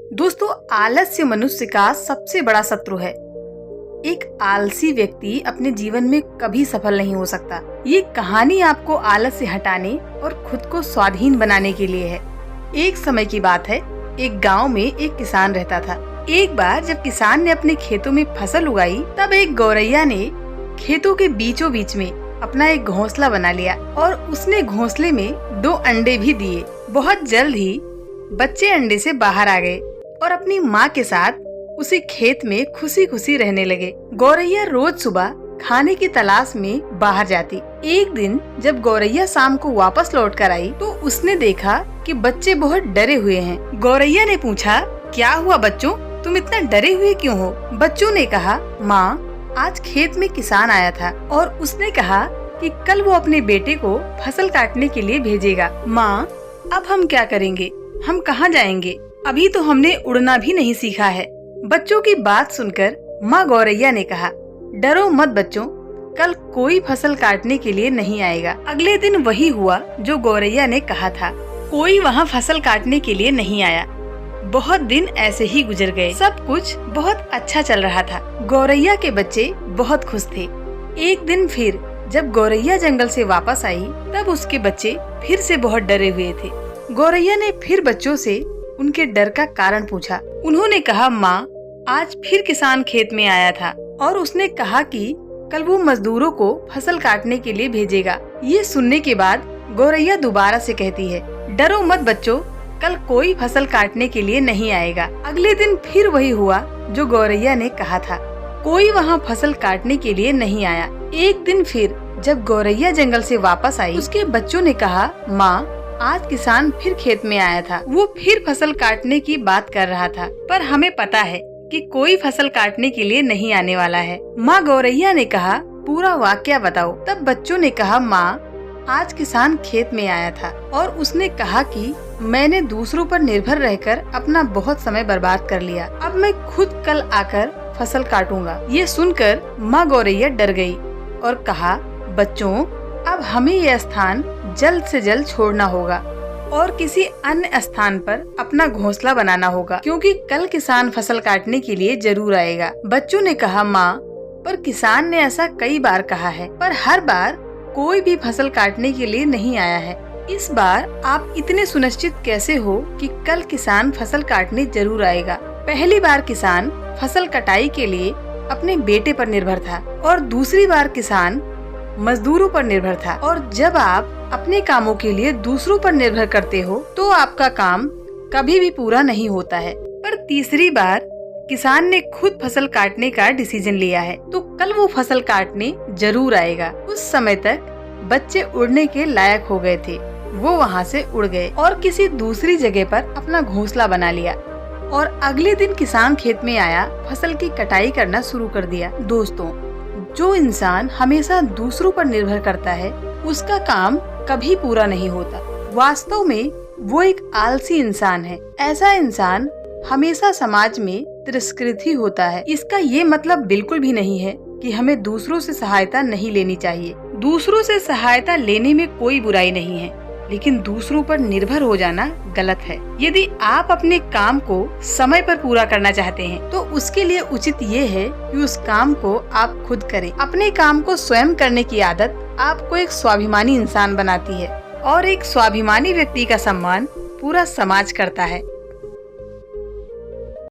दोस्तों, आलस्य मनुष्य का सबसे बड़ा शत्रु है। एक आलसी व्यक्ति अपने जीवन में कभी सफल नहीं हो सकता। ये कहानी आपको आलस से हटाने और खुद को स्वाधीन बनाने के लिए है। एक समय की बात है, एक गांव में एक किसान रहता था। एक बार जब किसान ने अपने खेतों में फसल उगाई, तब एक गौरैया ने खेतों के बीचों बीच में अपना एक घोंसला बना लिया और उसने घोंसले में 2 अंडे भी दिए। बहुत जल्द ही बच्चे अंडे से बाहर आ गए और अपनी माँ के साथ उसी खेत में खुशी खुशी रहने लगे। गौरैया रोज सुबह खाने की तलाश में बाहर जाती। एक दिन जब गौरैया शाम को वापस लौट कर आई तो उसने देखा कि बच्चे बहुत डरे हुए हैं। गौरैया ने पूछा, क्या हुआ बच्चों, तुम इतना डरे हुए क्यों हो? बच्चों ने कहा, माँ, आज खेत में किसान आया था और उसने कहा कि कल वो अपने बेटे को फसल काटने के लिए भेजेगा। माँ, अब हम क्या करेंगे? हम कहाँ जाएंगे? अभी तो हमने उड़ना भी नहीं सीखा है। बच्चों की बात सुनकर माँ गौरैया ने कहा, डरो मत बच्चों, कल कोई फसल काटने के लिए नहीं आएगा। अगले दिन वही हुआ जो गौरैया ने कहा था। कोई वहाँ फसल काटने के लिए नहीं आया। बहुत दिन ऐसे ही गुजर गए। सब कुछ बहुत अच्छा चल रहा था। गौरैया के बच्चे बहुत खुश थे। एक दिन फिर जब गौरैया जंगल से वापस आई, तब उसके बच्चे फिर से बहुत डरे हुए थे। गौरैया ने फिर बच्चों से उनके डर का कारण पूछा। उन्होंने कहा, माँ, आज फिर किसान खेत में आया था और उसने कहा कि कल वो मजदूरों को फसल काटने के लिए भेजेगा। ये सुनने के बाद गौरैया दोबारा से कहती है, डरो मत बच्चों, कल कोई फसल काटने के लिए नहीं आएगा। अगले दिन फिर वही हुआ जो गौरैया ने कहा था। कोई वहाँ फसल काटने के लिए नहीं आया। एक दिन फिर जब गौरैया जंगल से वापस आई, उसके बच्चों ने कहा, माँ, आज किसान फिर खेत में आया था। वो फिर फसल काटने की बात कर रहा था, पर हमें पता है कि कोई फसल काटने के लिए नहीं आने वाला है। माँ गौरैया ने कहा, पूरा वाकया बताओ। तब बच्चों ने कहा, माँ, आज किसान खेत में आया था और उसने कहा कि मैंने दूसरों पर निर्भर रहकर अपना बहुत समय बर्बाद कर लिया। अब मैं खुद कल आकर फसल काटूंगा। ये सुनकर माँ गौरैया डर गई और कहा, बच्चों, अब हमें यह स्थान जल्द से जल्द छोड़ना होगा और किसी अन्य स्थान पर अपना घोंसला बनाना होगा, क्योंकि कल किसान फसल काटने के लिए जरूर आएगा। बच्चों ने कहा, माँ, पर किसान ने ऐसा कई बार कहा है, पर हर बार कोई भी फसल काटने के लिए नहीं आया है। इस बार आप इतने सुनिश्चित कैसे हो कि कल किसान फसल काटने जरूर आएगा? पहली बार किसान फसल कटाई के लिए अपने बेटे पर निर्भर था और दूसरी बार किसान मजदूरों पर निर्भर था। और जब आप अपने कामों के लिए दूसरों पर निर्भर करते हो तो आपका काम कभी भी पूरा नहीं होता है। पर तीसरी बार किसान ने खुद फसल काटने का डिसीजन लिया है, तो कल वो फसल काटने जरूर आएगा। उस समय तक बच्चे उड़ने के लायक हो गए थे। वो वहाँ से उड़ गए और किसी दूसरी जगह पर अपना घोंसला बना लिया और अगले दिन किसान खेत में आया, फसल की कटाई करना शुरू कर दिया। दोस्तों, जो इंसान हमेशा दूसरों पर निर्भर करता है, उसका काम कभी पूरा नहीं होता। वास्तव में वो एक आलसी इंसान है। ऐसा इंसान हमेशा समाज में तिरस्कृत ही होता है। इसका ये मतलब बिल्कुल भी नहीं है कि हमें दूसरों से सहायता नहीं लेनी चाहिए। दूसरों से सहायता लेने में कोई बुराई नहीं है, लेकिन दूसरों पर निर्भर हो जाना गलत है। यदि आप अपने काम को समय पर पूरा करना चाहते हैं, तो उसके लिए उचित ये है कि उस काम को आप खुद करें। अपने काम को स्वयं करने की आदत आपको एक स्वाभिमानी इंसान बनाती है और एक स्वाभिमानी व्यक्ति का सम्मान पूरा समाज करता है।